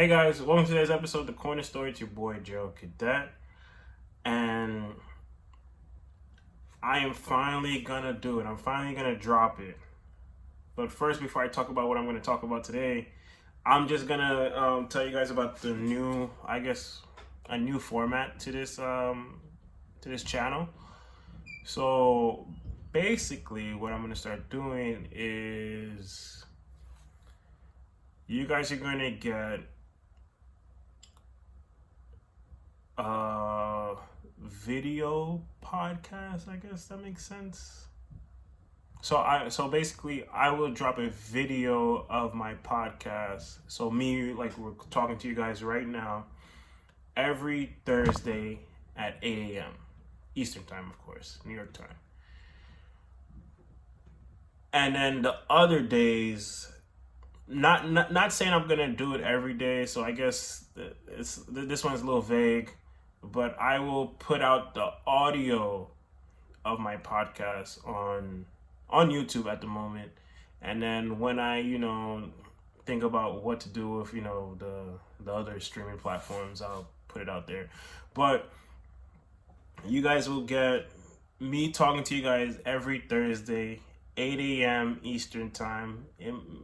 Hey guys, welcome to today's episode of The Corner Story. It's your boy Gerald Cadet, and I am finally gonna do it. I'm finally gonna drop it. But first, before I talk about what I'm gonna talk about today, I'm just gonna tell you guys about the new, a new format to this channel. So basically, what I'm gonna start doing is you guys are gonna get video podcast, I guess that makes sense. So basically I will drop a video of my podcast. So me, like, we're talking to you guys right now every Thursday at 8 a.m. Eastern time, of course, New York time. And then the other days, not saying I'm gonna do it every day. So I guess this one's a little vague, but I will put out the audio of my podcast on YouTube at the moment, and then when I think about what to do with the other streaming platforms, I'll put it out there. But you guys will get me talking to you guys every Thursday, 8 a.m. Eastern time.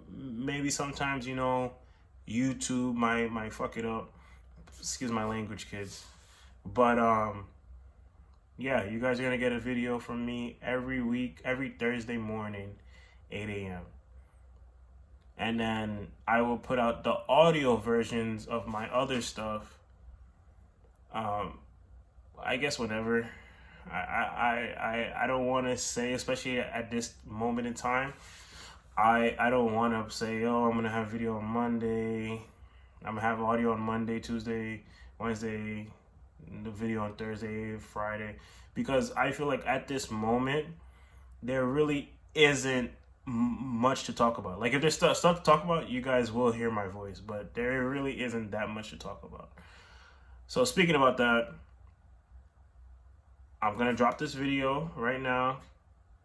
Maybe sometimes YouTube might fuck it up. Excuse my language, kids. But yeah, you guys are gonna get a video from me every week, every Thursday morning, 8 a.m. And then I will put out the audio versions of my other stuff. I guess whenever. I don't want to say, especially at this moment in time, I don't want to say, oh, I'm gonna have video on Monday, I'm gonna have audio on Monday, Tuesday, Wednesday, the video on Thursday, Friday, because I feel like at this moment there really isn't much to talk about. Like, if there's stuff to talk about, you guys will hear my voice, but there really isn't that much to talk about. So speaking about that, I'm gonna drop this video right now.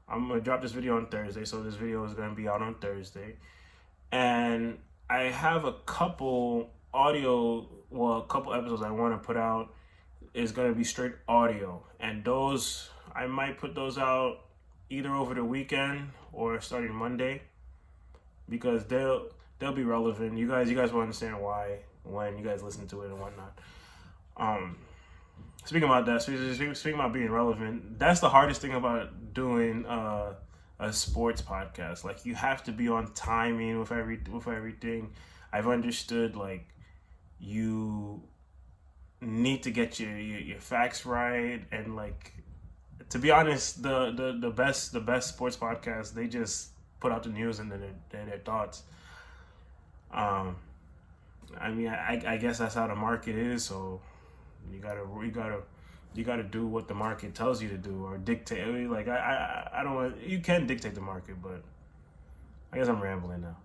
I'm gonna drop this video on Thursday, so this video is gonna be out on Thursday. And I have a couple episodes I want to put out. Is gonna be straight audio, and those I might put those out either over the weekend or starting Monday, because they'll be relevant. You guys will understand why when you guys listen to it and whatnot. Speaking about that, speaking about being relevant, that's the hardest thing about doing a sports podcast. Like, you have to be on timing with everything. I've understood, like, you need to get your facts right, and, like, to be honest, the best sports podcasts, they just put out the news and then their thoughts. I mean, I guess that's how the market is. So you gotta do what the market tells you to do, or dictate. Like, I don't want, you can dictate the market, but I guess I'm rambling now.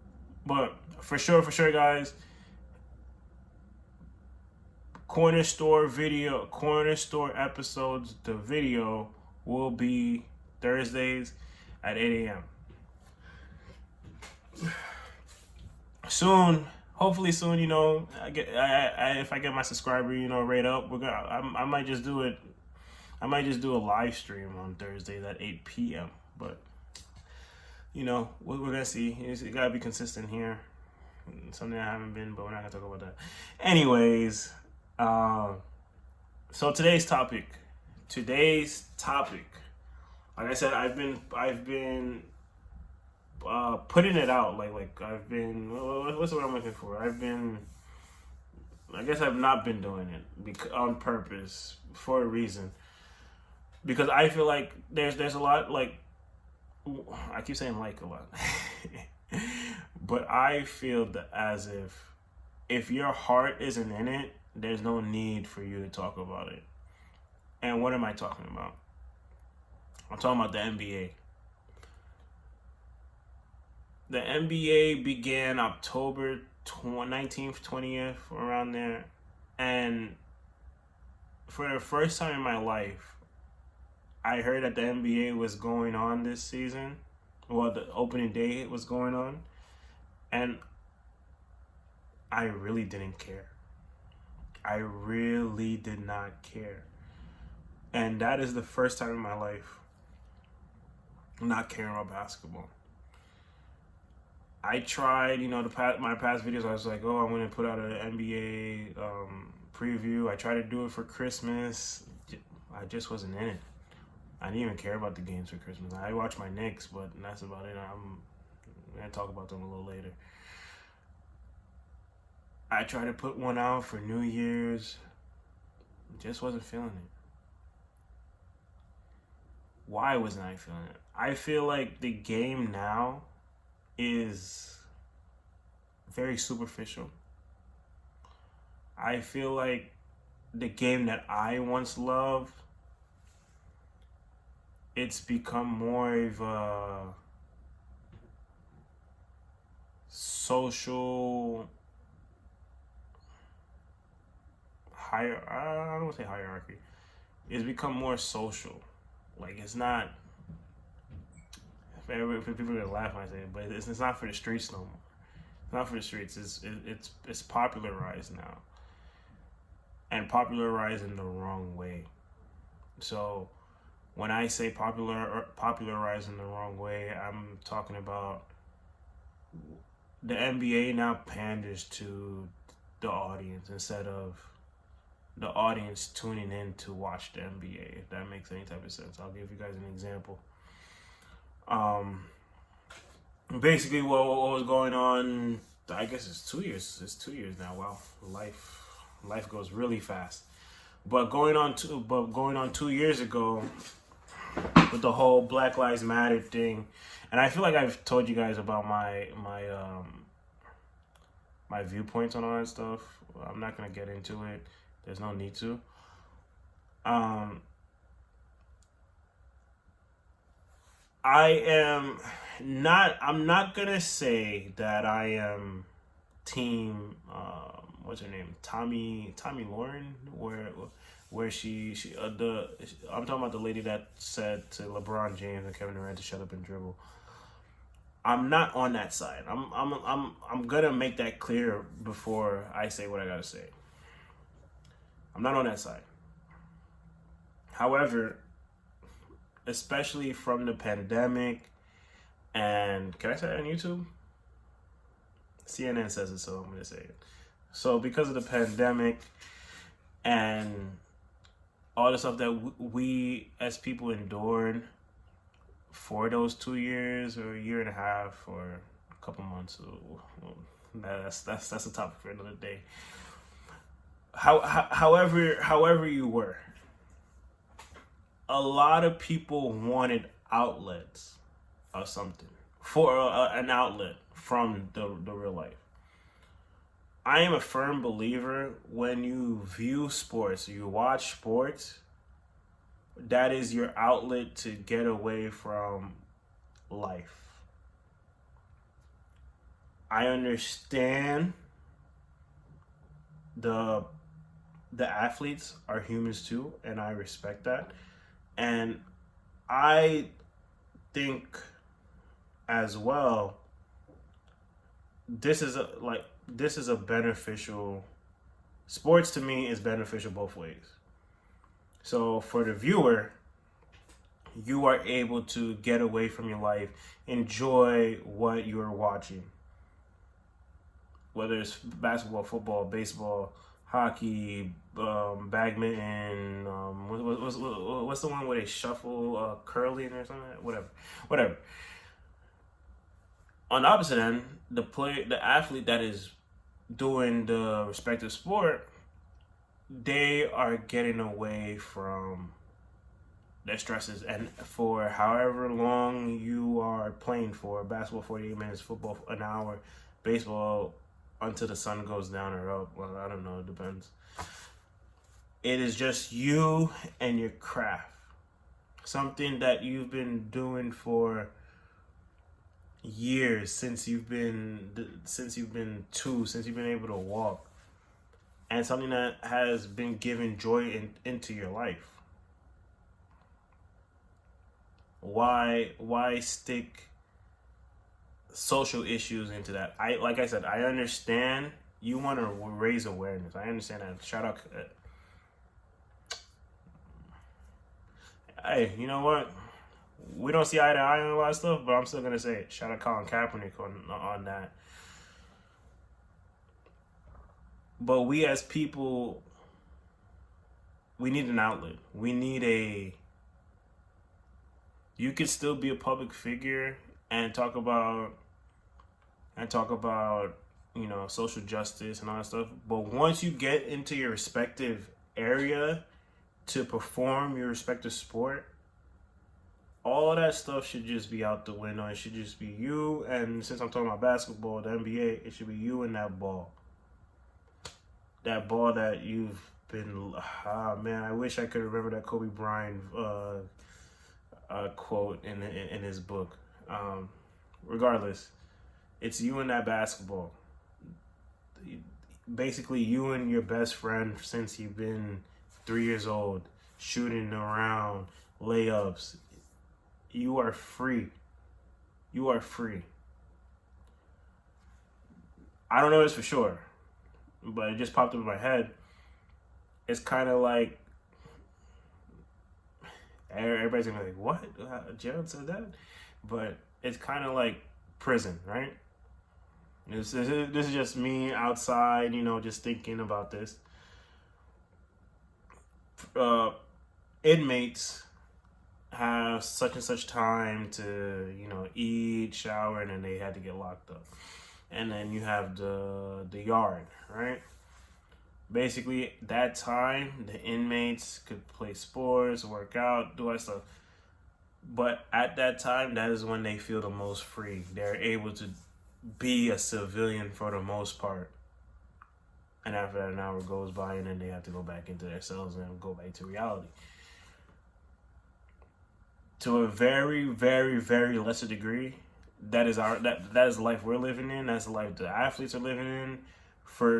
But for sure, guys, Corner Store episodes, the video will be Thursdays at 8 a.m. Soon, hopefully soon, if I get my subscriber, rate up, I might just do it. I might just do a live stream on Thursdays at 8 p.m. But we're gonna see. You gotta be consistent here. Something I haven't been, but we're not gonna talk about that. Anyways, so today's topic, like I said, I've been putting it out, like I've been, what's the word I'm looking for? I guess I've not been doing it on purpose, for a reason, because I feel like there's a lot, like, I keep saying like a lot, but I feel that as if your heart isn't in it, there's no need for you to talk about it. And what am I talking about? I'm talking about the NBA. The NBA began October 19th, 20th, around there. And for the first time in my life, I heard that the NBA was going on this season. Well, the opening day was going on. And I really didn't care. I really did not care. And that is the first time in my life not caring about basketball. I tried, my past videos, I was like, oh, I'm going to put out an NBA preview. I tried to do it for Christmas. I just wasn't in it. I didn't even care about the games for Christmas. I watch my Knicks, but that's about it. I'm going to talk about them a little later. I tried to put one out for New Year's. Just wasn't feeling it. Why wasn't I feeling it? I feel like the game now is very superficial. I feel like the game that I once loved, it's become more of a social I don't want to say hierarchy. It's become more social. Like, it's not, for people are gonna laugh when I say it, but it's not for the streets no more. It's not for the streets. It's popularized now, and popularized in the wrong way. So when I say popularized in the wrong way, I'm talking about the NBA now panders to the audience instead of the audience tuning in to watch the NBA, if that makes any type of sense. I'll give you guys an example. Basically what was going on, I guess it's 2 years. It's 2 years now. Wow, life goes really fast. But going on 2 years ago with the whole Black Lives Matter thing, and I feel like I've told you guys about my viewpoints on all that stuff. I'm not gonna get into it. There's no need to. I'm not gonna say that I am team what's her name, Tommy Lauren, where she I'm talking about the lady that said to LeBron James and Kevin Durant to shut up and dribble. I'm not on that side. I'm gonna make that clear before I say what I gotta say. I'm not on that side. However, especially from the pandemic, and can I say that on YouTube? CNN says it, so I'm going to say it. So because of the pandemic and all the stuff that we as people endured for those 2 years or a year and a half or a couple months, that's a topic for another day. However you were, a lot of people wanted outlets of something, for an outlet from the real life. I am a firm believer when you view sports, you watch sports, that is your outlet to get away from life. I understand the athletes are humans too, and I respect that. And I think as well, this is a beneficial, sports to me is beneficial both ways. So for the viewer, you are able to get away from your life, enjoy what you're watching. Whether it's basketball, football, baseball, hockey, badminton, what's the one where they shuffle, curling or something? Whatever. On the opposite end, the athlete that is doing the respective sport, they are getting away from their stresses, and for however long you are playing for, basketball 48 minutes, football an hour, baseball until the sun goes down or up. Well, I don't know, it depends. It is just you and your craft. Something that you've been doing for years, since you've been able to walk, and something that has been giving joy into your life. Why stick social issues into that? Like I said, I understand You want to raise awareness. I understand that. Shout out. Hey, you know what? We don't see eye to eye on a lot of stuff, but I'm still gonna say it. Shout out Colin Kaepernick on that. But we as people, we need an outlet. We need a. You could still be a public figure and talk about social justice and all that stuff. But once you get into your respective area to perform your respective sport, all of that stuff should just be out the window. It should just be you. And since I'm talking about basketball, the NBA, it should be you and that ball. That ball that you've been. Man, I wish I could remember that Kobe Bryant quote in his book. Regardless, it's you and that basketball. Basically, you and your best friend since you've been 3 years old, shooting around, layups. You are free. You are free. I don't know this for sure, but it just popped up in my head. It's kind of like everybody's gonna be like, "What? Jared said that?" But it's kind of like prison, right? This is just me outside, just thinking about this. Inmates have such and such time to, eat, shower, and then they had to get locked up. And then you have the yard, right? Basically, that time, the inmates could play sports, work out, do all that stuff. But at that time, that is when they feel the most free. They're able to be a civilian for the most part. And after that, an hour goes by, and then they have to go back into their cells and go back to reality. To a very, very, very lesser degree, that is that is the life we're living in. That's the life the athletes are living in. For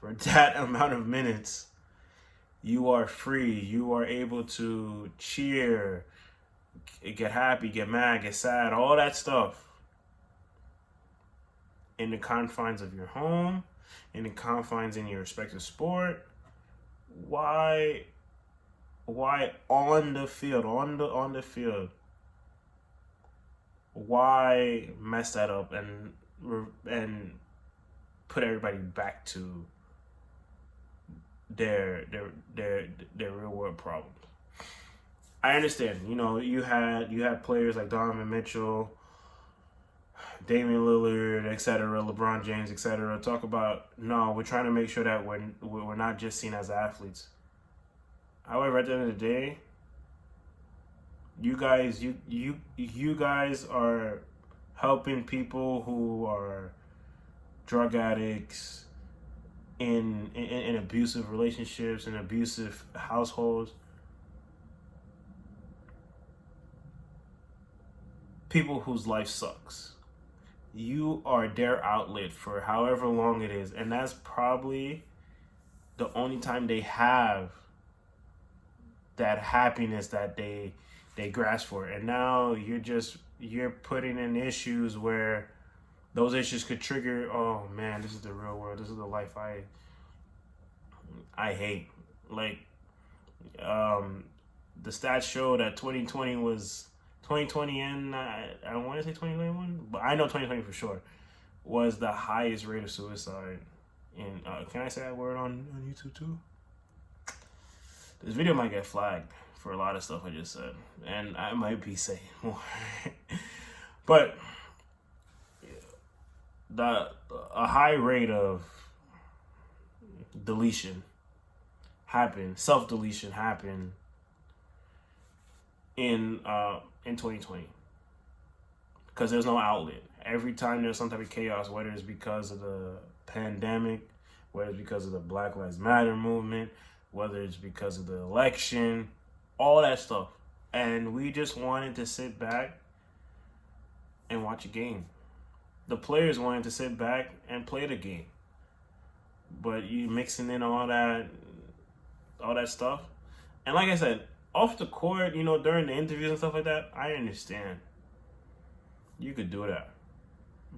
that amount of minutes, you are free. You are able to cheer, get happy, get mad, get sad, all that stuff. In the confines of your home, in the confines in your respective sport. Why on the field, on the field? Why mess that up and put everybody back to their real world problems? I understand. You had players like Donovan Mitchell, Damian Lillard, etc., LeBron James, etc. talk about, no, we're trying to make sure that we're not just seen as athletes. However, at the end of the day, you guys are helping people who are drug addicts in abusive relationships, in abusive households. People whose life sucks. You are their outlet for however long it is. And that's probably the only time they have that happiness that they grasp for. And now you're putting in issues where those issues could trigger, oh man, this is the real world. This is the life I hate. Like, the stats show that 2020 and I want to say 2021, but I know 2020 for sure was the highest rate of suicide. And can I say that word on YouTube too? This video might get flagged for a lot of stuff I just said, and I might be saying more. But a high rate of self-deletion happened in 2020 because there's no outlet. Every time there's some type of chaos, whether it's because of the pandemic, whether it's because of the Black Lives Matter movement, whether it's because of the election, all that stuff. And we just wanted to sit back and watch a game. The players wanted to sit back and play the game. But you mixing in all that stuff. And like I said, off the court, during the interviews and stuff like that, I understand. You could do that.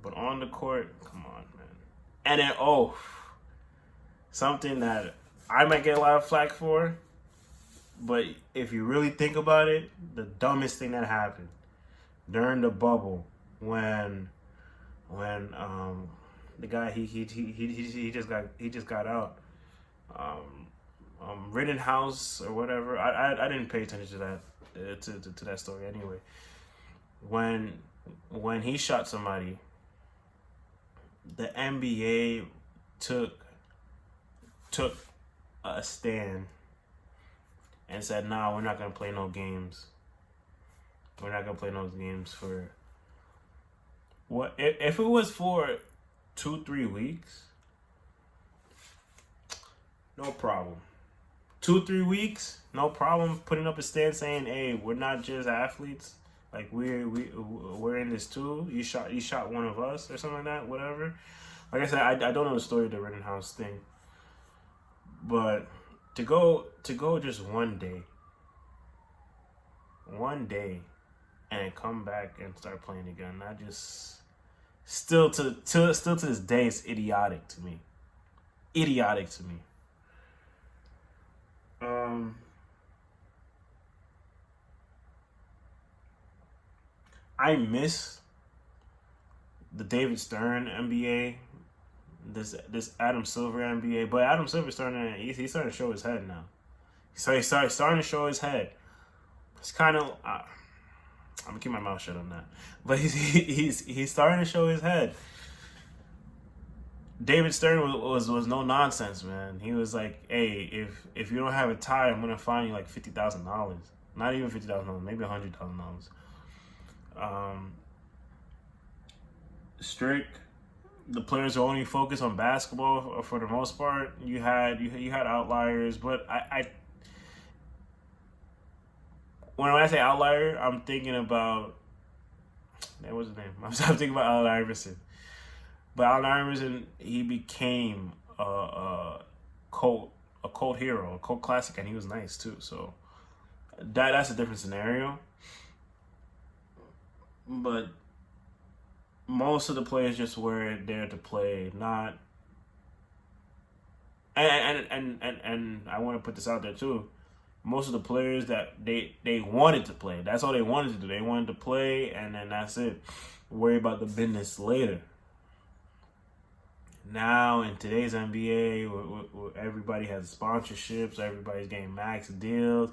But on the court, come on, man. And then, something that I might get a lot of flack for, but if you really think about it, the dumbest thing that happened during the bubble when the guy he just got out, Rittenhouse or whatever. I didn't pay attention to that to that story anyway. When he shot somebody, the NBA took a stand and said, "Nah, we're not gonna play no games. We're not gonna play no games for what if it was for 2-3 weeks, no problem. 2-3 weeks, no problem. Putting up a stand saying, "Hey, we're not just athletes. Like we're in this too. You shot one of us or something like that. Whatever." Like I said, I don't know the story of the Rittenhouse thing, but to go just one day, and come back and start playing again. I just still to this day, it's idiotic to me. Idiotic to me. I miss the David Stern NBA, this Adam Silver NBA, but Adam Silver's he's starting to show his head now. So he's starting to show his head. It's kind of I'm gonna keep my mouth shut on that, but he's starting to show his head. David Stern was no nonsense, man. He was like, "Hey, if you don't have a tie, I'm gonna fine you like $50,000. Not even $50,000, maybe $100,000." Strict. The players are only focused on basketball for the most part. You had outliers, but when I say outlier, I'm thinking about what's his name? I'm thinking about Allen Iverson. But Allen Iverson, he became a cult hero, a cult classic, and he was nice too. So that's a different scenario. But most of the players just were there to play, not. And I want to put this out there too. Most of the players that they wanted to play. That's all they wanted to do. They wanted to play, and then that's it. Worry about the business later. Now in today's NBA, where everybody has sponsorships, everybody's getting max deals.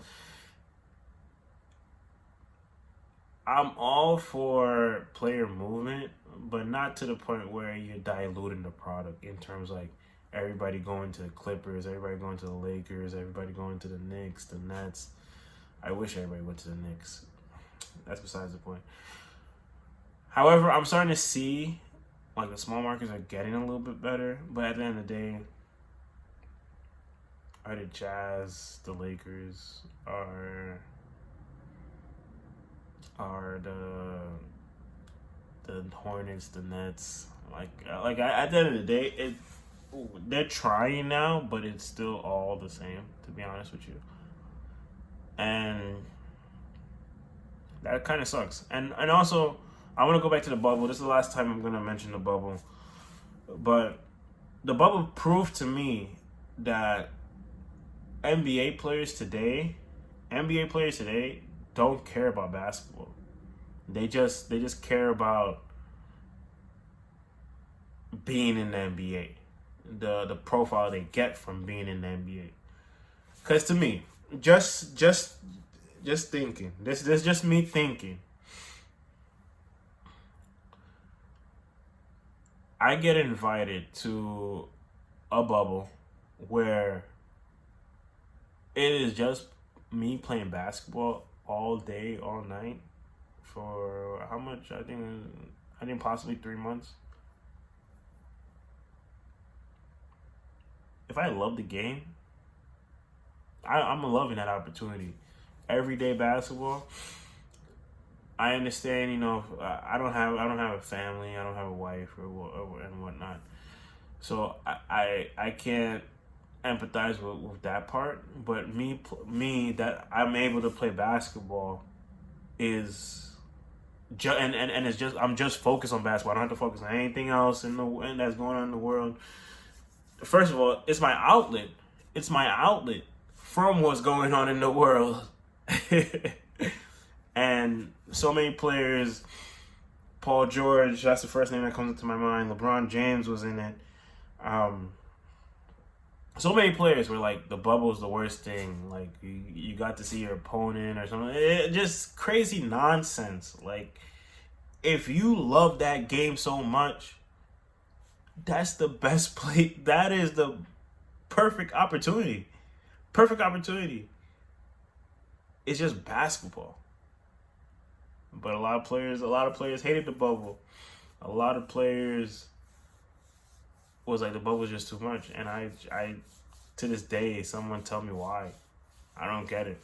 I'm all for player movement, but not to the point where you're diluting the product in terms like everybody going to the Clippers, everybody going to the Lakers, everybody going to the Knicks, the Nets. I wish everybody went to the Knicks. That's besides the point. However, I'm starting to see like the small markets are getting a little bit better, but at the end of the day, are the Jazz, the Lakers, are the Hornets, the Nets. At the end of the day, they're trying now, but it's still all the same, to be honest with you. And that kind of sucks. And also, I want to go back to the bubble. This is the last time I'm going to mention the bubble. But the bubble proved to me that NBA players today don't care about basketball. They just care about being in the NBA. The profile they get from being in the NBA. Cause to me, just thinking. This is just me thinking. I get invited to a bubble where it is just me playing basketball all day, all night for how much? I think possibly 3 months. If I love the game, I'm loving that opportunity. Everyday basketball. I understand, I don't have a family, I don't have a wife and whatnot, so I can't empathize with that part. But me that I'm able to play basketball is And it's just I'm just focused on basketball. I don't have to focus on anything else and that's going on in the world. First of all, it's my outlet. It's my outlet from what's going on in the world. And so many players, Paul George, that's the first name that comes into my mind. LeBron James was in it. So many players were like, the bubble's the worst thing. Like, you got to see your opponent or something. Just crazy nonsense. Like, if you love that game so much, that's the best play. That is the perfect opportunity. Perfect opportunity. It's just basketball. But a lot of players hated the bubble. A lot of players was like, the bubble's just too much. And I to this day, someone tell me why. I don't get it.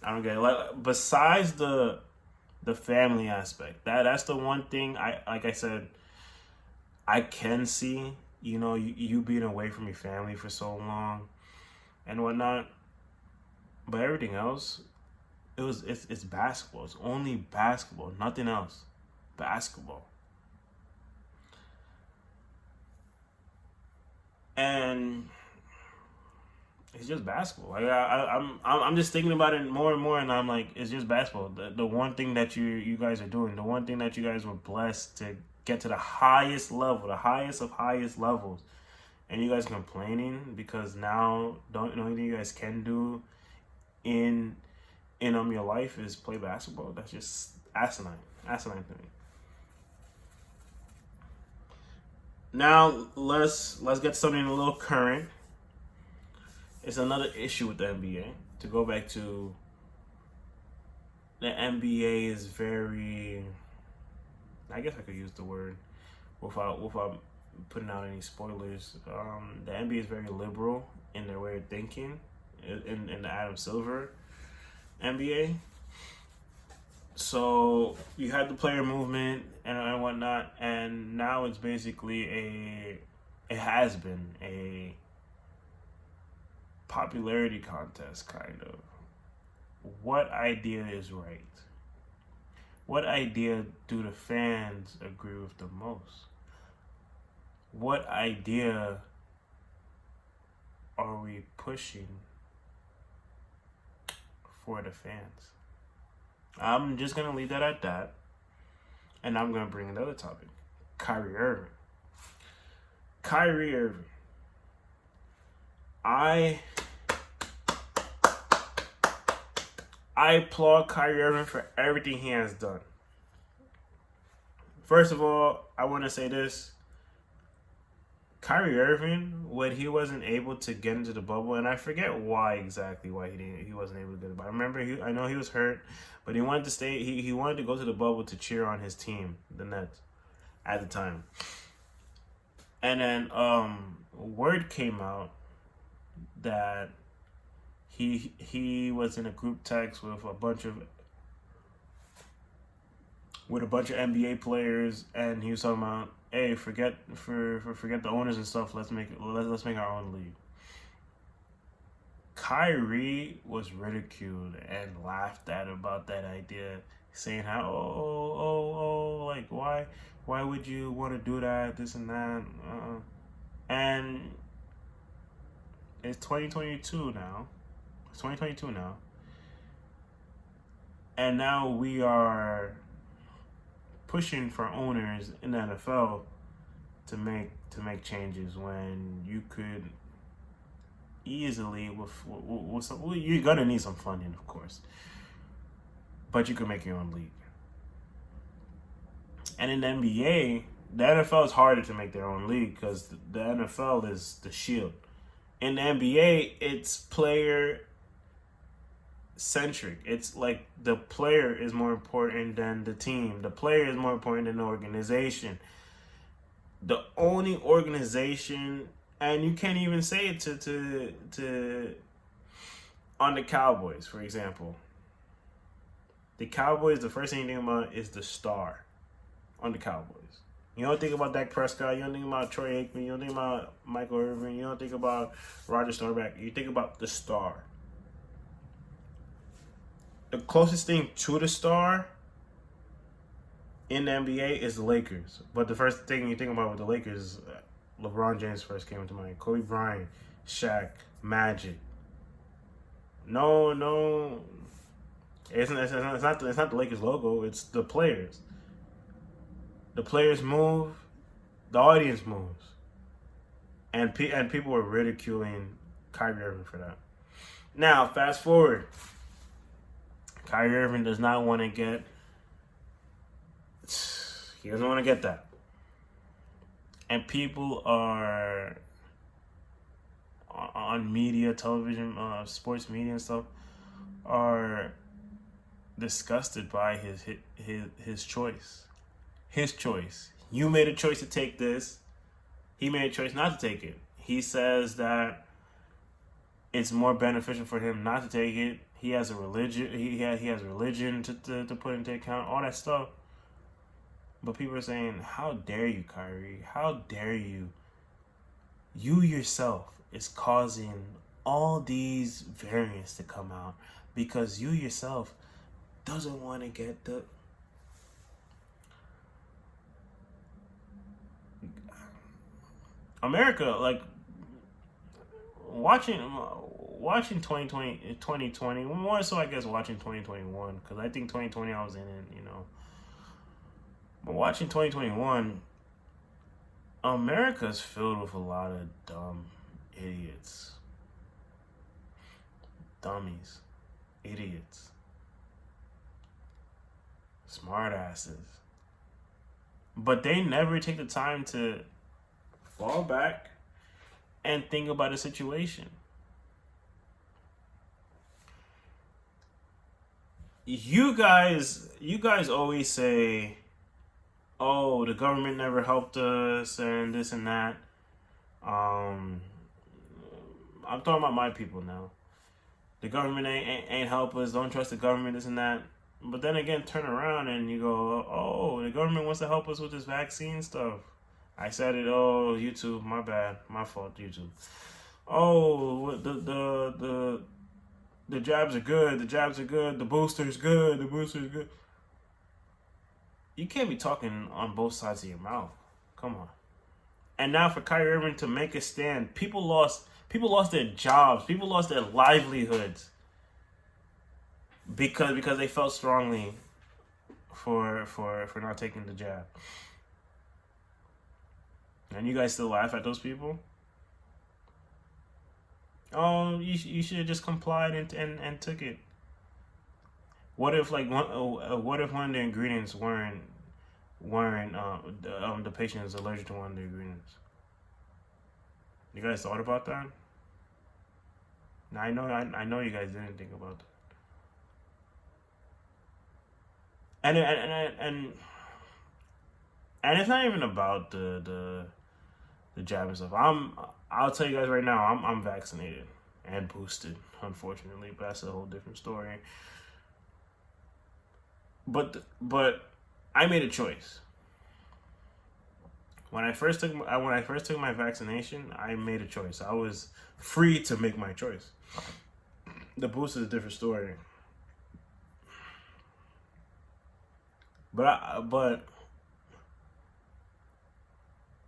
Like, besides the family aspect, that's the one thing I said, I can see, you being away from your family for so long and whatnot. But everything else, it's basketball. It's only basketball, nothing else. Basketball. And it's just basketball. Like I'm just thinking about it more and more, and I'm like, it's just basketball. The one thing that you guys are doing, the one thing that you guys were blessed to get to the highest level, the highest of highest levels, and you guys complaining because now the only thing you guys can do in your life is play basketball. That's just asinine to me. Now let's get something a little current. It's another issue with the NBA. To go back to, the NBA is very, I guess I could use the word without putting out any spoilers. The NBA is very liberal in their way of thinking in the Adam Silver NBA. So you had the player movement and whatnot, and now it's basically it has been a popularity contest, kind of. What idea is right? What idea do the fans agree with the most? What idea are we pushing for the fans? I'm just going to leave that at that. And I'm going to bring another topic. Kyrie Irving. Kyrie Irving. I applaud Kyrie Irving for everything he has done. First of all, I want to say this. Kyrie Irving, when he wasn't able to get into the bubble, and I forget why he wasn't able to get it. But I remember I know he was hurt, but he wanted to stay. He wanted to go to the bubble to cheer on his team, the Nets, at the time. And then word came out that he was in a group text with a bunch of NBA players, and he was talking about, hey, forget the owners and stuff. Let's make our own league. Kyrie was ridiculed and laughed at about that idea, saying how like why would you want to do that, this and that, and it's 2022 now. It's 2022 now, and now we are pushing for owners in the NFL to make changes when you could easily with some, you're gonna need some funding, of course, but you could make your own league. And in the NBA, the NFL is harder to make their own league because the NFL is the shield. In the NBA, it's player centric. It's like the player is more important than the team. The player is more important than the organization. The only organization, and you can't even say it to on the Cowboys, for example. The Cowboys, the first thing you think about is the star on the Cowboys. You don't think about Dak Prescott. You don't think about Troy Aikman. You don't think about Michael Irvin. You don't think about Roger Staubach. You think about the star. The closest thing to the star in the NBA is the Lakers. But the first thing you think about with the Lakers is LeBron James first came into mind. Kobe Bryant, Shaq, Magic. No, no, it's not the Lakers logo. It's the players. The players move, the audience moves, and people were ridiculing Kyrie Irving for that. Now, fast forward. Kyrie Irving does not want to get. He doesn't want to get that, and people are on media, television, sports media and stuff are disgusted by his choice. His choice. You made a choice to take this. He made a choice not to take it. He says that it's more beneficial for him not to take it. He has a religion. He has religion to put into account. All that stuff. But people are saying, "How dare you, Kyrie? How dare you? You yourself is causing all these variants to come out because you yourself doesn't want to get the." America, like, watching 2020, more so I guess watching 2021, because I think 2020 I was in it, But watching 2021, America's filled with a lot of dumb idiots. Dummies. Idiots. Smartasses. But they never take the time to fall back and think about the situation. You guys always say, "Oh, the government never helped us," and this and that. I'm talking about my people now. The government ain't help us. Don't trust the government. This and that. But then again, turn around and you go, "Oh, the government wants to help us with this vaccine stuff." I said it. Oh, YouTube, my bad, my fault, YouTube. Oh, the jabs are good. The jabs are good. The booster's good. The booster's good. You can't be talking on both sides of your mouth. Come on. And now for Kyrie Irving to make a stand, people lost their jobs. People lost their livelihoods because they felt strongly for not taking the jab. And you guys still laugh at those people? Oh, you should have just complied and took it. What if one of the ingredients weren't the patient is allergic to one of the ingredients? You guys thought about that? Now I know you guys didn't think about that. And it's not even about the jab and stuff. I'll tell you guys right now, I'm vaccinated and boosted, unfortunately, but that's a whole different story. But I made a choice. When I first took my vaccination, I made a choice. I was free to make my choice. The boost is a different story. But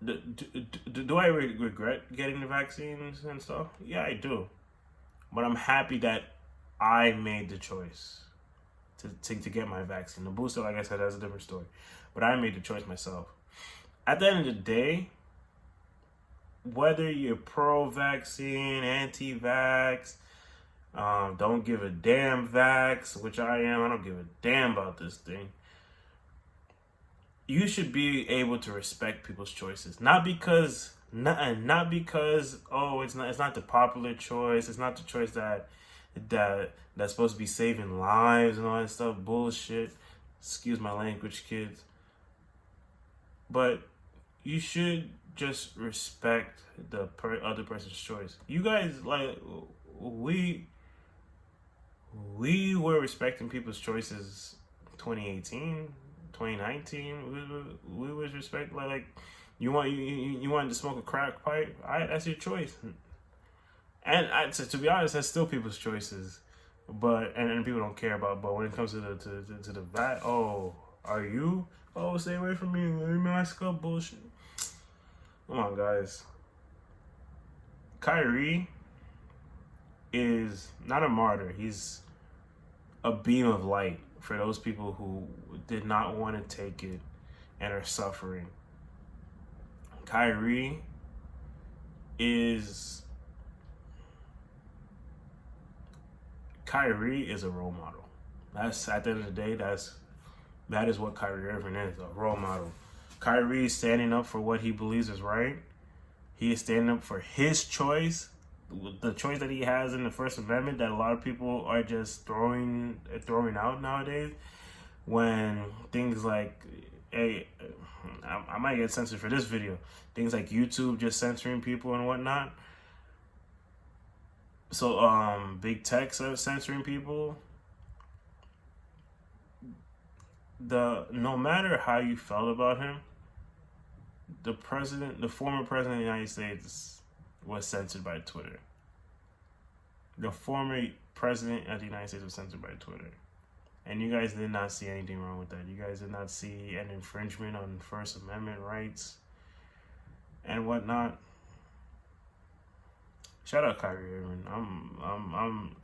do I regret getting the vaccines and stuff? Yeah, I do. But I'm happy that I made the choice to get my vaccine. The booster, like I said, that's a different story. But I made the choice myself. At the end of the day, whether you're pro-vaccine, anti-vax, don't give a damn vax, which I am, I don't give a damn about this thing. You should be able to respect people's choices, not because oh, it's not the popular choice, it's not the choice that's supposed to be saving lives and all that stuff, bullshit. Excuse my language, kids. But you should just respect the other person's choice. You guys, like, we were respecting people's choices 2018. 2019, we was respect like you wanted to smoke a crack pipe. That's your choice. And to be honest, that's still people's choices. But and people don't care about. But when it comes to the VAT, oh, are you? Oh, stay away from me. Let me mask up bullshit. Come on, guys. Kyrie is not a martyr. He's a beam of light for those people who did not want to take it and are suffering. Kyrie is a role model. That's at the end of the day, that is what Kyrie Irving is, a role model. Kyrie is standing up for what he believes is right. He is standing up for his choice, the choice that he has in the First Amendment that a lot of people are just throwing out nowadays. When things like, hey, I might get censored for this video. Things like YouTube just censoring people and whatnot. So big tech censoring people. No matter how you felt about him, the former president of the United States was censored by Twitter. The former president of the United States was censored by Twitter. And you guys did not see anything wrong with that. You guys did not see an infringement on First Amendment rights and whatnot. Shout out Kyrie Irving. I'm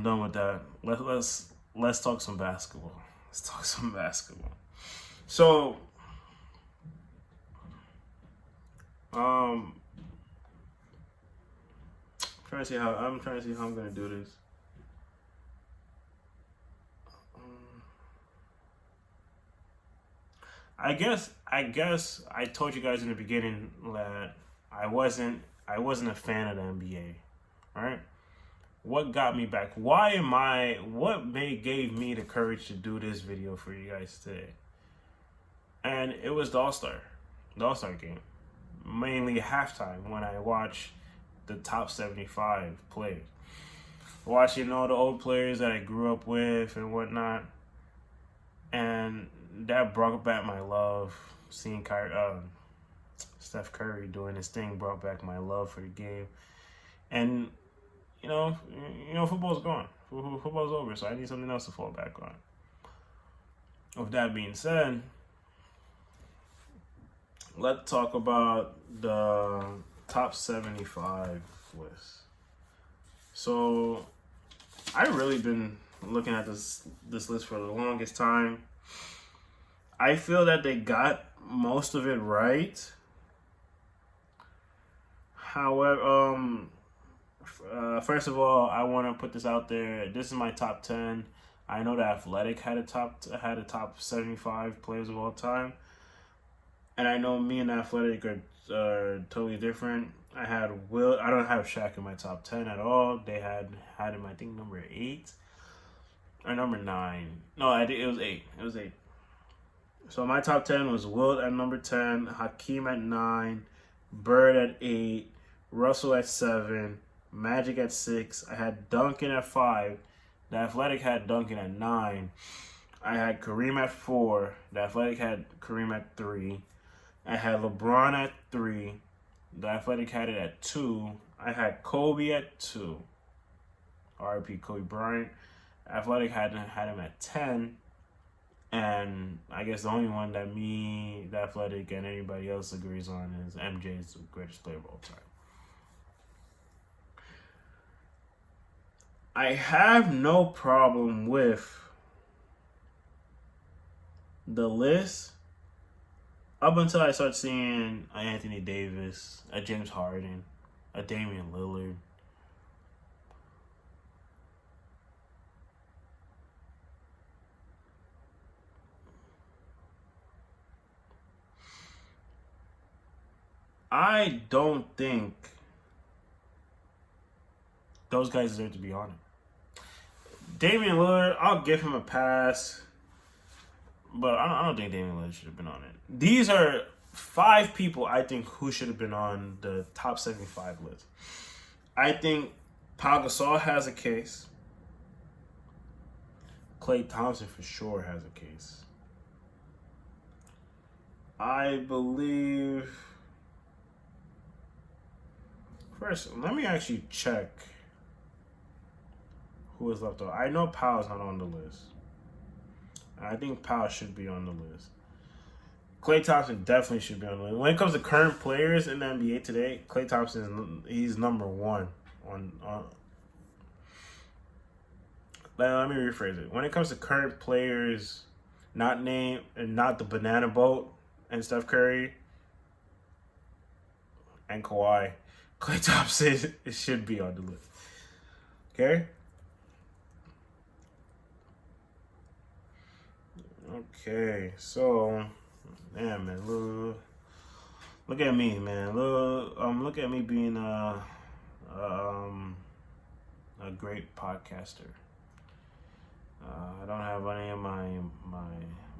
done with that. Let's talk some basketball. Let's talk some basketball. So, I'm trying to see how I'm gonna do this. I guess I told you guys in the beginning that I wasn't a fan of the NBA, right? What got me back? What gave me the courage to do this video for you guys today? And it was the All-Star game. Mainly halftime when I watched the top 75 players. Watching all the old players that I grew up with and whatnot. And that brought back my love. Seeing Steph Curry doing his thing brought back my love for the game. And you know, football's gone. Football's over, so I need something else to fall back on. With that being said, let's talk about the top 75 list. So, I've really been looking at this list for the longest time. I feel that they got most of it right. However, first of all, I want to put this out there. This is my top 10. I know that Athletic had a top 75 players of all time, and I know me and Athletic are totally different. I don't have Shaq in my top 10 at all. They had him, I think, number 8 or number 9. No, I think it was 8. It was 8. So my top 10 was Wilt at number 10, Hakeem at 9, Bird at 8, Russell at 7, Magic at 6. I had Duncan at 5. The Athletic had Duncan at 9. I had Kareem at 4. The Athletic had Kareem at 3. I had LeBron at 3. The Athletic had it at 2. I had Kobe at 2. R.I.P. Kobe Bryant. Athletic had him at 10. And I guess the only one that me, the Athletic, and anybody else agrees on is MJ is the greatest player of all time. I have no problem with the list up until I start seeing a Anthony Davis, a James Harden, a Damian Lillard. I don't think those guys deserve to be on it. Damian Lillard, I'll give him a pass, but I don't think Damian Lillard should have been on it. These are 5 people I think who should have been on the top 75 list. I think Pau Gasol has a case. Klay Thompson for sure has a case. I believe... First, let me actually check who is left off. I know Powell's not on the list. I think Powell should be on the list. Klay Thompson definitely should be on the list. When it comes to current players in the NBA today, Klay Thompson he's number one on. Let me rephrase it. When it comes to current players, not named and not the banana boat and Steph Curry and Kawhi, Klay Thompson should be on the list. Okay. Okay, so, damn, man, look at me, man. Look at me being a great podcaster. I don't have any of my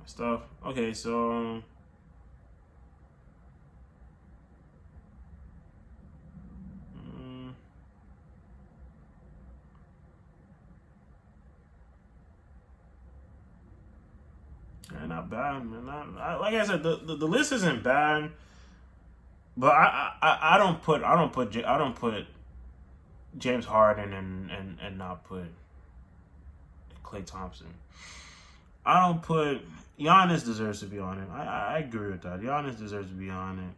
stuff. Okay, so not bad, man. Like I said, the list isn't bad, but I don't put James Harden and not put Klay Thompson. I don't put Giannis deserves to be on it. I agree with that. Giannis deserves to be on it.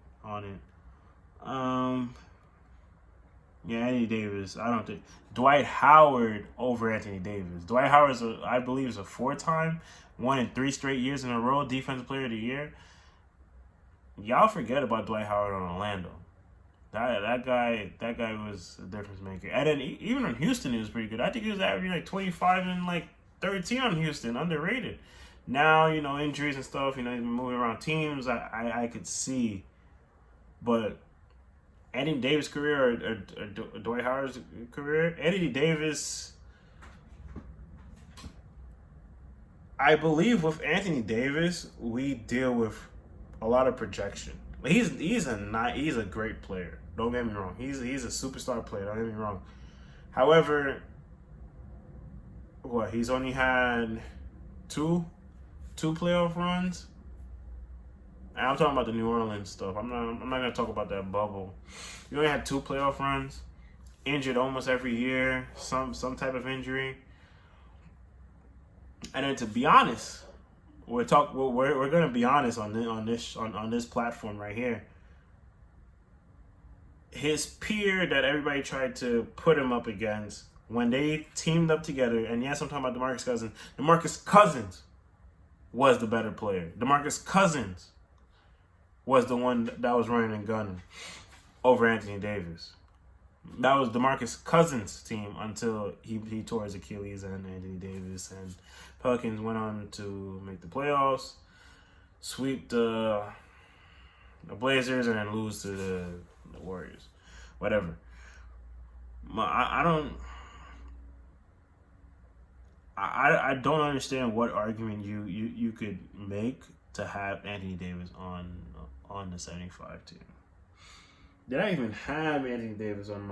Yeah, Anthony Davis. I don't think Dwight Howard over Anthony Davis. Dwight Howard I believe is a 4-time, 1 in 3 straight years in a row Defensive Player of the Year. Y'all forget about Dwight Howard on Orlando. That guy was a difference maker. And then even in Houston, he was pretty good. I think he was averaging like 25 and like 13 on Houston, underrated. Now, injuries and stuff, he's moving around teams. I could see, but Anthony Davis' career or Dwight Howard's career, Anthony Davis, I believe with Anthony Davis, we deal with a lot of projection. He's a great player. Don't get me wrong. He's a superstar player. Don't get me wrong. However, he's only had two playoff runs. And I'm talking about the New Orleans stuff. I'm not gonna talk about that bubble. You only had 2 playoff runs. Injured almost every year. Some type of injury. And then to be honest, we're gonna be honest on this platform right here. His peer that everybody tried to put him up against when they teamed up together, and yes, I'm talking about DeMarcus Cousins. DeMarcus Cousins was the better player. DeMarcus Cousins was the one that was running and gunning over Anthony Davis. That was DeMarcus Cousins' team until he tore his Achilles and Anthony Davis and Pelicans went on to make the playoffs, sweep the Blazers, and then lose to the Warriors. Whatever. I don't understand what argument you could make to have Anthony Davis on the 75 team. Did I even have Anthony Davis on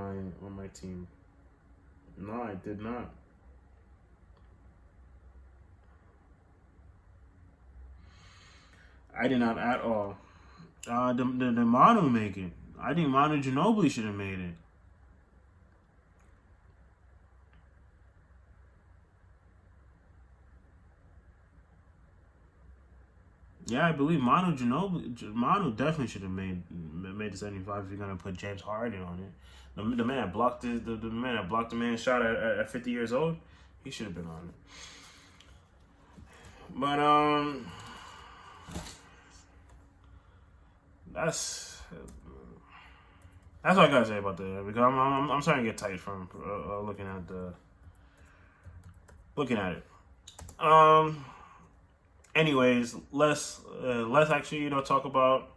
my team? No, I did not. I did not at all. Did Manu make it? I think Manu Ginobili should have made it. Yeah, I believe Manu definitely should have made the 75 if you're gonna put James Harden on it. The man that blocked the man's shot at 50 years old, he should have been on it. But that's what I gotta say about that, because I'm starting to get tight from looking at it. Anyways, let's actually talk about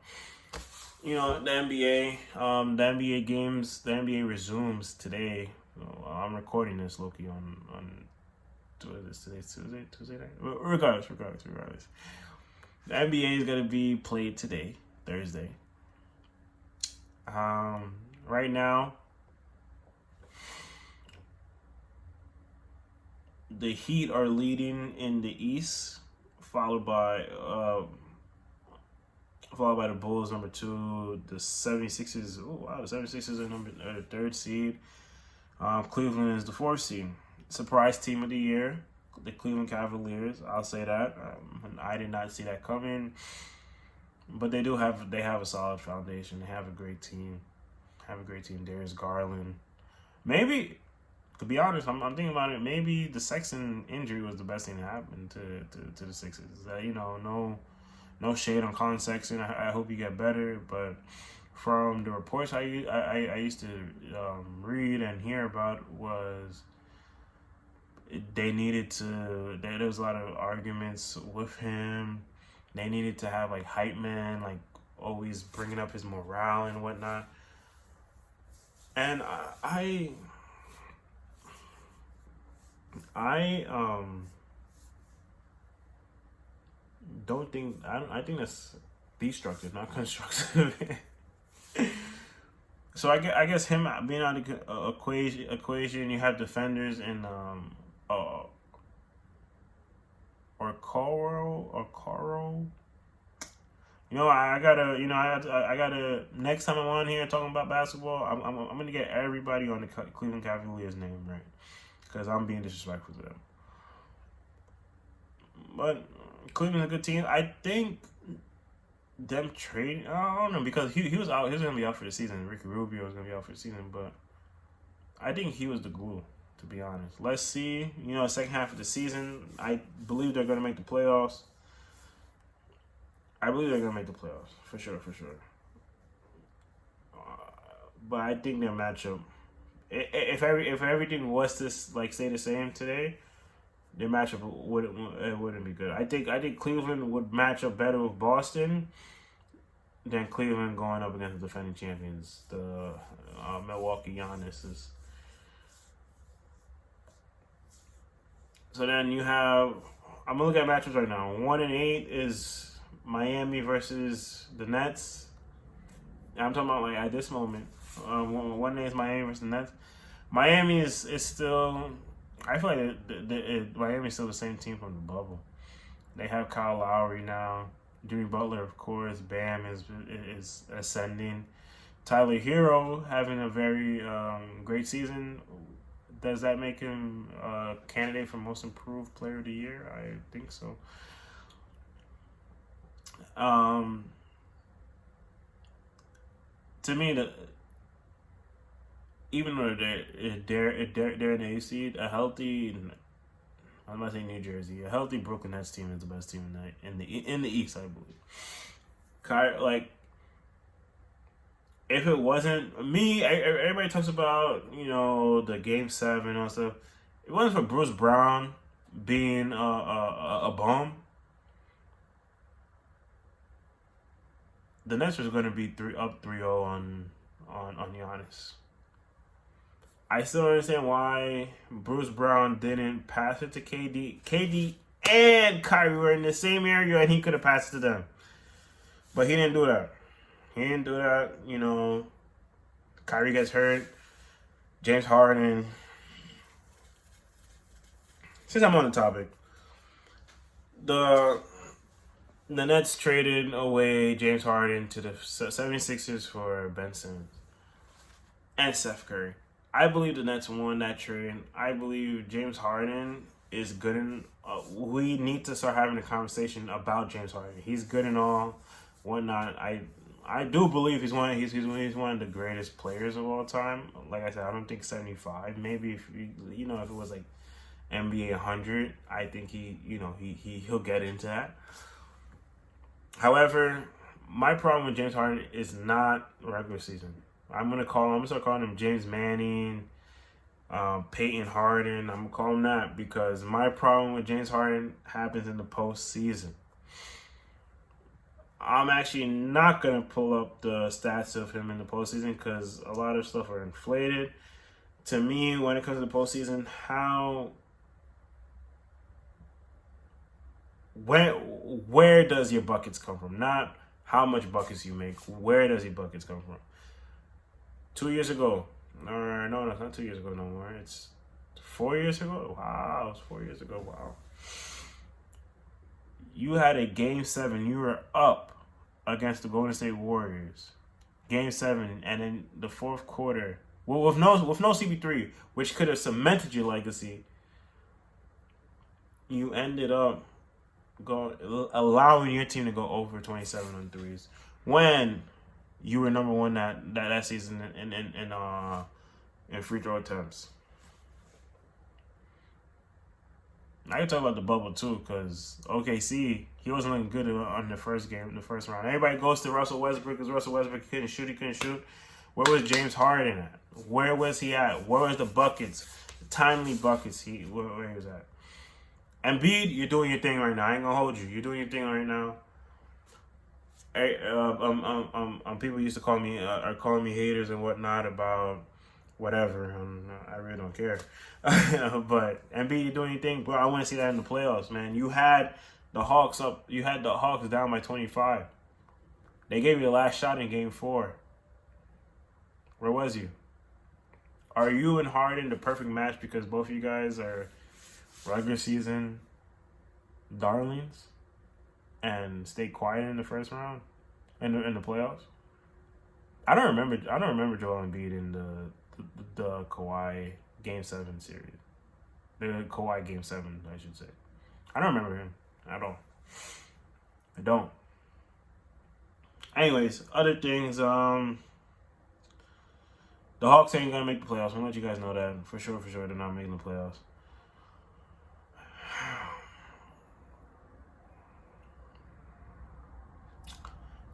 the NBA. The NBA games. The NBA resumes today. I'm recording this Loki on today's Tuesday night. Regardless. The NBA is gonna be played today, Thursday. Right now, the Heat are leading in the East, followed by the Bulls, number 2. The 76ers, the 76ers are the 3rd seed. Cleveland is the 4th seed. Surprise team of the year, the Cleveland Cavaliers. I'll say that. I did not see that coming. But they have a solid foundation. They have a great team. Darius Garland. Maybe, to be honest, I'm thinking about it. Maybe the Sexton injury was the best thing that happened to the Sixers. No shade on Colin Sexton. I hope you get better. But from the reports I used to read and hear about was they needed to. There was a lot of arguments with him. They needed to have like hype man, like always bringing up his morale and whatnot. And I don't think I think that's destructive, not constructive. So I guess him being out of the equation, you have defenders in or Coro. I gotta. Next time I'm on here talking about basketball, I'm gonna get everybody on the Cleveland Cavaliers name right, because I'm being disrespectful to them. But Cleveland's a good team. I think them trading. I don't know, because he was out. He was gonna be out for the season. Ricky Rubio was gonna be out for the season, but I think he was the glue. To be honest, let's see. Second half of the season, I believe they're gonna make the playoffs. For sure. But I think their matchup, if everything was to stay the same today, their matchup wouldn't be good. I think Cleveland would match up better with Boston than Cleveland going up against the defending champions, the Milwaukee Giannis. So then you have, I'm gonna look at matchups right now. 1-8 is Miami versus the Nets. I'm talking about at this moment. 1-8 is Miami versus the Nets. Miami is still. I feel like Miami is still the same team from the bubble. They have Kyle Lowry now. Jimmy Butler, of course. Bam is ascending. Tyler Hero having a very great season. Does that make him a candidate for most improved player of the year? I think so. To me, even though they're in the A seed, a healthy, I'm not saying New Jersey, a healthy Brooklyn Nets team is the best team in the East, I believe. If it wasn't me, everybody talks about the Game 7 and stuff. It wasn't for Bruce Brown being a bum, the Nets was going to be up 3-0 on Giannis. I still don't understand why Bruce Brown didn't pass it to KD. KD and Kyrie were in the same area, and he could have passed it to them, but he didn't do that. Kyrie gets hurt. James Harden. Since I'm on the topic, the Nets traded away James Harden to the 76ers for Ben Simmons and Steph Curry. I believe the Nets won that trade. I believe James Harden is good. We need to start having a conversation about James Harden. He's good and all, whatnot. I do believe he's one of the greatest players of all time. Like I said, I don't think 75. Maybe if it was like NBA 100, I think he'll get into that. However, my problem with James Harden is not regular season. I'm gonna start calling him James Manning, Peyton Harden. I'm gonna call him that because my problem with James Harden happens in the postseason. I'm actually not going to pull up the stats of him in the postseason because a lot of stuff are inflated. To me, when it comes to the postseason, where does your buckets come from? Not how much buckets you make. Where does your buckets come from? 2 years ago. Or no, it's not 2 years ago no more. It's 4 years ago. Wow, it was 4 years ago. Wow. You had a Game 7. You were up against the Golden State Warriors. Game 7. And in the fourth quarter, well, with no CP3, which could have cemented your legacy, you ended up allowing your team to go over 27 on threes when you were number one that season in free throw attempts. I can talk about the bubble too, because OKC, he wasn't looking good on the first game, the first round. Everybody goes to Russell Westbrook because Russell Westbrook couldn't shoot. Where was James Harden at? Where was he at? Where was the buckets? The timely buckets where he was at. Embiid, you're doing your thing right now. I ain't gonna hold you. You're doing your thing right now. People used to call me are calling me haters and whatnot about whatever. I really don't care. But Embiid, you're doing your thing, bro. I want to see that in the playoffs, man. You had the Hawks up. You had the Hawks down by 25. They gave you the last shot in Game 4. Where was you? Are you and Harden the perfect match because both of you guys are regular season darlings and stay quiet in the first round in the playoffs? I don't remember Joel Embiid in the Kawhi Game 7 series. The Kawhi Game 7, I should say. I don't remember him at all. I don't. Anyways, other things. The Hawks ain't gonna make the playoffs. I'm gonna let you guys know that for sure. They're not making the playoffs.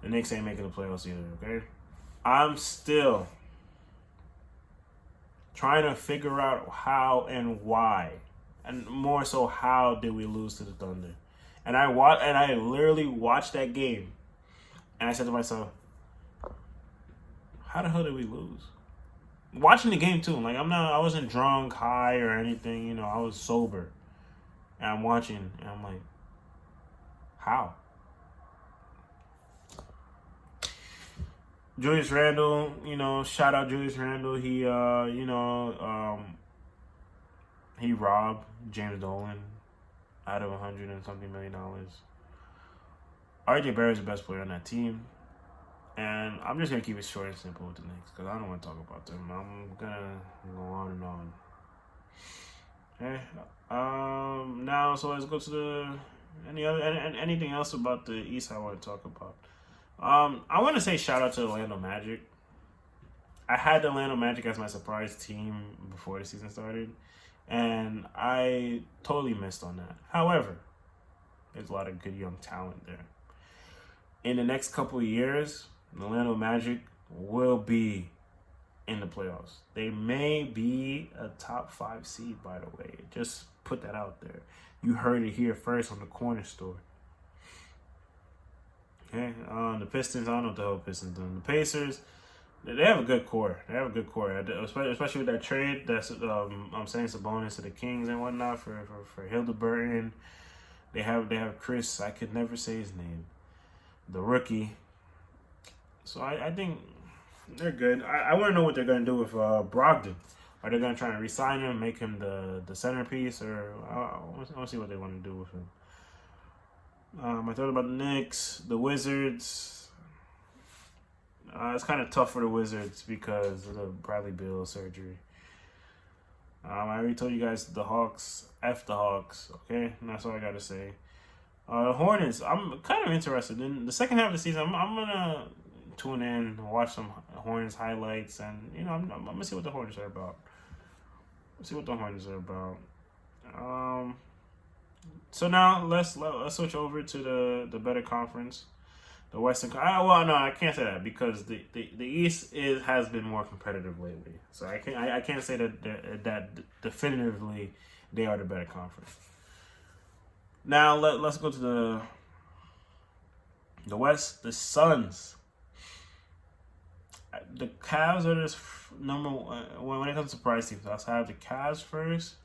The Knicks ain't making the playoffs either. Okay, I'm still trying to figure out how and why, and more so how did we lose to the Thunder? And I literally watched that game, and I said to myself, how the hell did we lose? Watching the game too, like I wasn't drunk, high, or anything. You know, I was sober, and I'm watching, and I'm like, how? Julius Randle, you know, shout out Julius Randle. He, he robbed James Dolan out of $100 and something million. RJ Barrett's the best player on that team. And I'm just going to keep it short and simple with the Knicks because I don't want to talk about them. I'm going to go on and on. Okay. Now, so let's go to anything else about the East I want to talk about. I want to say shout out to the Orlando Magic. I had the Orlando Magic as my surprise team before the season started, and I totally missed on that. However, there's a lot of good young talent there. In the next couple of years, the Orlando Magic will be in the playoffs. They may be a top 5 seed, by the way. Just put that out there. You heard it here first on the corner store. Okay, the Pistons, I don't know what the hell Pistons doing. The Pacers, they have a good core. Especially with that trade. That's I'm saying Sabonis to the Kings and whatnot for Hildeburton. They have Chris. I could never say his name. The rookie. So I think they're good. I want to know what they're gonna do with Brogdon. Are they gonna try and re-sign him, make him the centerpiece, or I want to see what they want to do with him. I thought about the Knicks, the Wizards. It's kind of tough for the Wizards because of the Bradley Beal surgery. I already told you guys the Hawks, F the Hawks, okay? And that's all I got to say. Hornets, I'm kind of interested. In the second half of the season, I'm going to tune in, watch some Hornets highlights, and, you know, I'm going to see what the Hornets are about. So now let's switch over to the better conference, the Western. I can't say that because the East has been more competitive lately. So I can't say that definitively they are the better conference. Now let's go to the West. The Suns. The Cavs are this number one when it comes to surprise teams. I have the Cavs first.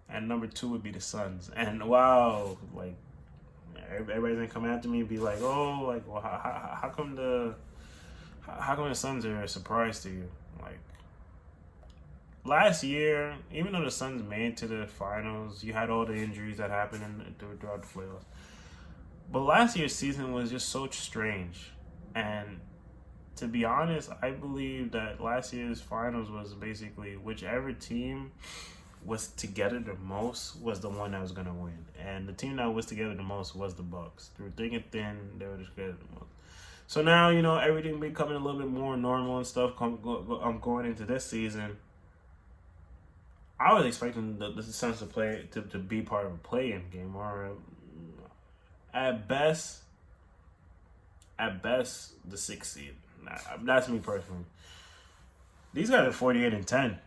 And number 2 would be the Suns. And wow, like everybody's gonna come after me and be like, "Oh, like, well, how come the Suns are a surprise to you?" Like last year, even though the Suns made it to the finals, you had all the injuries that happened throughout the playoffs. But last year's season was just so strange. And to be honest, I believe that last year's finals was basically whichever team was together the most was the one that was gonna win, and the team that was together the most was the Bucks. Through thick and thin, they were together the most. So now everything becoming a little bit more normal and stuff. I'm going into this season. I was expecting the Suns to play to be part of a play-in game, or at best the 6th seed. That's me personally. These guys are 48-10.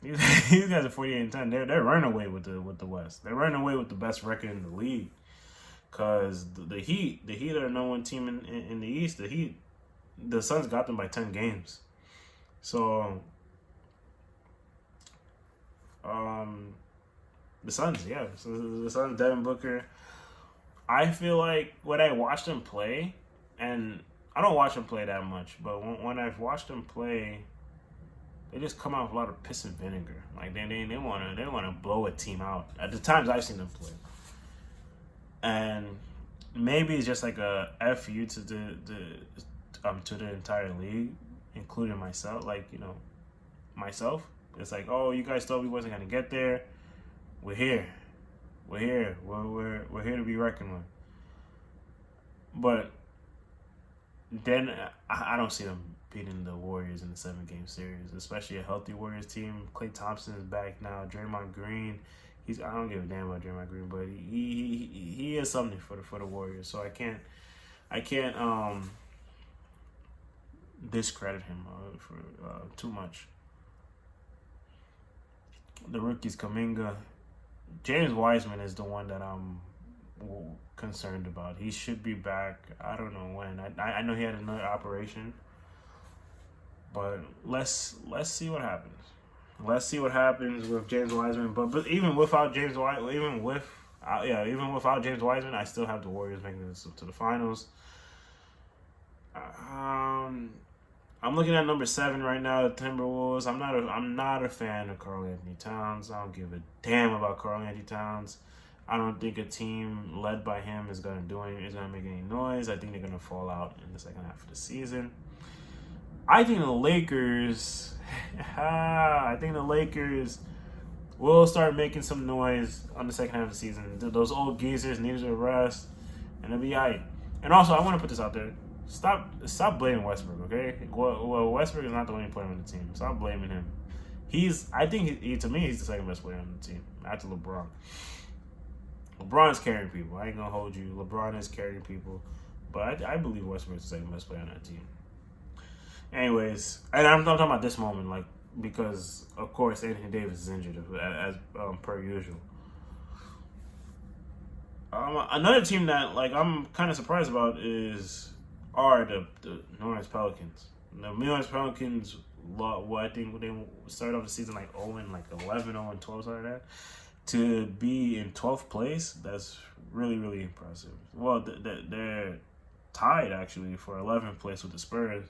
These guys are 48-10. They're running away with the West. They're running away with the best record in the league. Cause the Heat are no one team in the East. The Suns got them by 10 games. So, the Suns, yeah. So the Suns, Devin Booker. I feel like when I watch them play, and I don't watch them play that much, but when I've watched them play, they just come out with a lot of piss and vinegar. Like they wanna blow a team out. At the times I've seen them play, and maybe it's just like a FU to the entire league, including myself. Like myself. It's like, oh, you guys thought we wasn't gonna get there. We're here. We're here. We're here to be reckoned with. But then I don't see them beating the Warriors in the 7-game series, especially a healthy Warriors team. Klay Thompson is back now. Draymond Green, I don't give a damn about Draymond Green, but he is something for the Warriors. So I can't discredit him for too much. The rookies, Kuminga. James Wiseman is the one that I'm concerned about. He should be back. I don't know when. I know he had another operation, but let's see what happens. Let's see what happens with James Wiseman. But even without James Wiseman, even without James Wiseman, I still have the Warriors making this to the finals. I'm looking at number 7 right now, the Timberwolves. I'm not a fan of Karl Anthony Towns. I don't give a damn about Karl Anthony Towns. I don't think a team led by him is gonna make any noise. I think they're gonna fall out in the second half of the season. I think the Lakers will start making some noise on the second half of the season. Those old geezers needed a rest, and it'll be all right. And also, I want to put this out there. Stop blaming Westbrook, okay? Well, Westbrook is not the only player on the team. Stop blaming him. I think to me, he's the second best player on the team after LeBron. LeBron's carrying people. I ain't gonna hold you. LeBron is carrying people, but I believe Westbrook is the second best player on that team. Anyways, and I'm talking about this moment, like, because of course Anthony Davis is injured as per usual. Another team that I'm kind of surprised about are the New Orleans Pelicans. The New Orleans Pelicans, I think they started off the season 11, 0-12, something like that. To be in 12th place, that's really, really impressive. Well, they're tied actually for 11th place with the Spurs.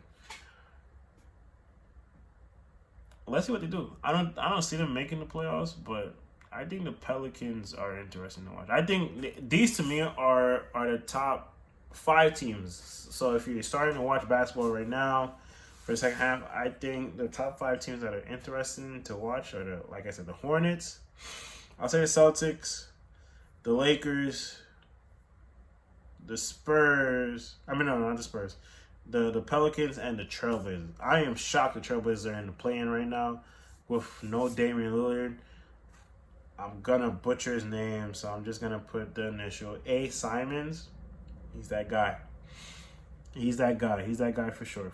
Let's see what they do. I don't see them making the playoffs, but I think the Pelicans are interesting to watch. I think these to me are the top 5 teams. So if you're starting to watch basketball right now for the second half, I think the top 5 teams that are interesting to watch are like I said, the Hornets. I'll say the Celtics, the Lakers, the Spurs. I mean, no, not the Spurs. The Pelicans and the Trailblazers. I am shocked the Trailblazers are in the play-in right now with no Damian Lillard. I'm gonna butcher his name, so I'm just gonna put the initial A. Simons. He's that guy. He's that guy for sure.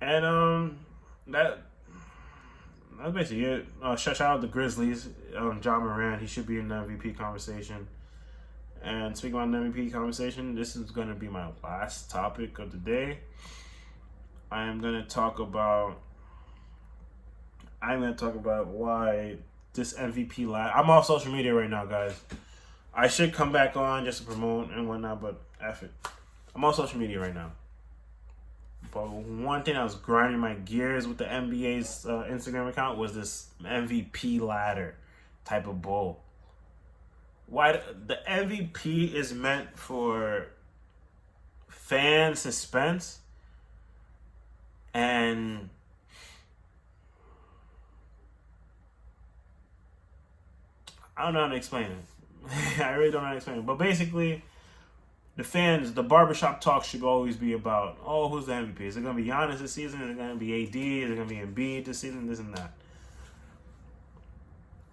And that's basically it. Shout out the Grizzlies. John Moran, he should be in the MVP conversation. And speaking about the MVP conversation, this is going to be my last topic of the day. I'm going to talk about why this MVP I'm off social media right now, guys. I should come back on just to promote and whatnot, but F it. I'm on social media right now. But one thing that was grinding my gears with the NBA's Instagram account was this MVP ladder type of bull. Why the MVP is meant for fan suspense and I don't know how to explain it. I really don't know how to explain it. But basically, the fans, the barbershop talk should always be about, oh, who's the MVP? Is it going to be Giannis this season? Is it going to be AD? Is it going to be Embiid this season? This and that.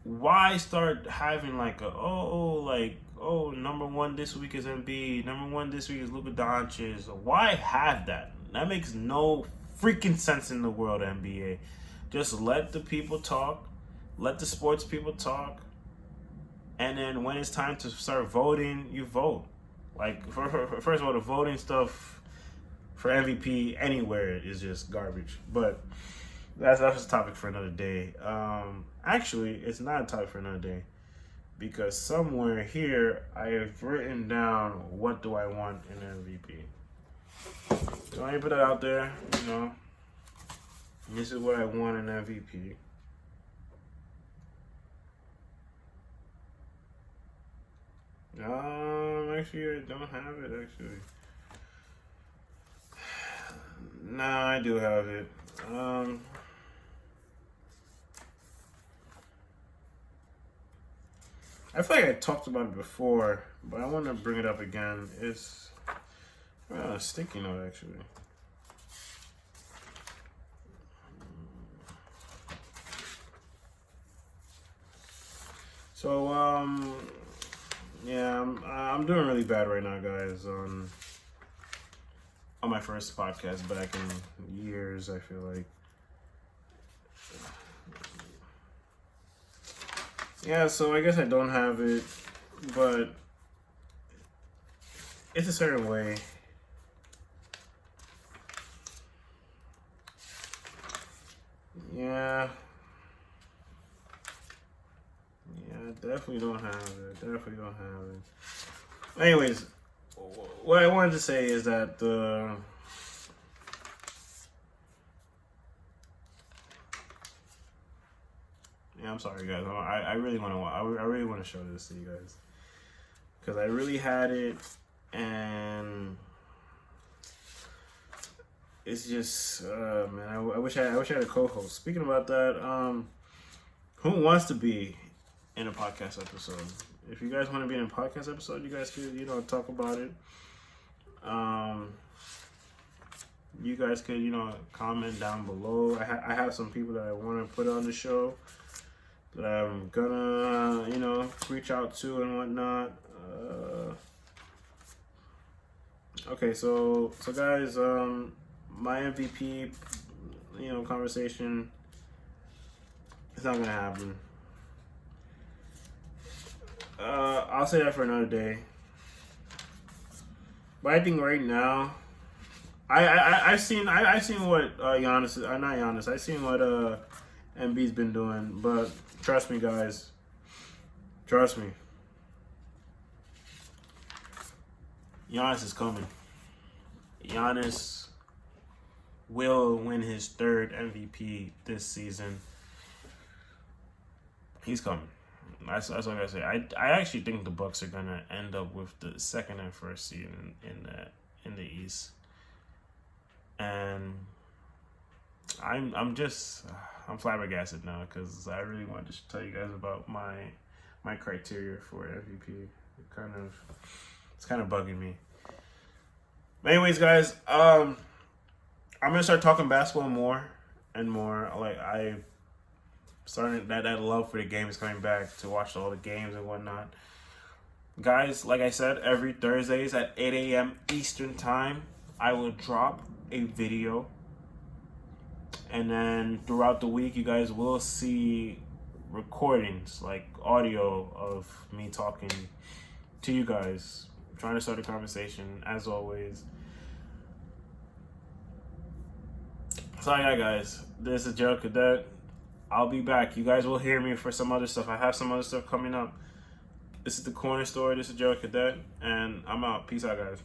Why start having like number one this week is Embiid, number one this week is Luka Doncic? Why have that? That makes no freaking sense in the world, NBA. Just let the people talk, let the sports people talk, and then when it's time to start voting, you vote. Like, first of all, the voting stuff for MVP anywhere is just garbage. But that's a topic for another day. Actually, it's not a topic for another day, because somewhere here I have written down what do I want in MVP. So I put that out there. This is what I want in MVP. Actually, I don't have it, actually. Nah, I do have it. I feel like I talked about it before, but I want to bring it up again. It's a sticky note, actually. So, yeah, I'm doing really bad right now, guys. On my first podcast back in years, I feel like. Yeah, so I guess I don't have it, but it's a certain way. Yeah, definitely don't have it. Anyways, what I wanted to say is that I'm sorry, guys. I really want to. I really want to show this to you guys, because I really had it, and it's just man. I wish I had a co-host. Speaking about that, who wants to be in a podcast episode? If you guys want to be in a podcast episode, you guys could talk about it. You guys could comment down below. I have some people that I want to put on the show, that I'm gonna, reach out to and whatnot. Okay, so guys, my MVP, conversation, it's not gonna happen. I'll say that for another day. But I think right now, I've seen what Giannis, not Giannis. I've seen what Embiid's been doing, but trust me, guys. Trust me. Giannis is coming. Giannis will win his third MVP this season. He's coming. That's what I gotta say. I actually think the Bucks are gonna end up with the second and first seed in the East, and I'm flabbergasted now, because I really wanted to tell you guys about my criteria for MVP. It's kind of bugging me. But anyways, guys, I'm gonna start talking basketball more and more. Like, I starting that love for the game is coming back, to watch all the games and whatnot. Guys, like I said, every Thursdays at 8 a.m. Eastern time, I will drop a video. And then throughout the week, you guys will see recordings, like audio of me talking to you guys, trying to start a conversation, as always. So yeah, guys, this is Gerald Cadet. I'll be back. You guys will hear me for some other stuff. I have some other stuff coming up. This is the Corner Store. This is Gerald Cadet, and I'm out. Peace out, guys.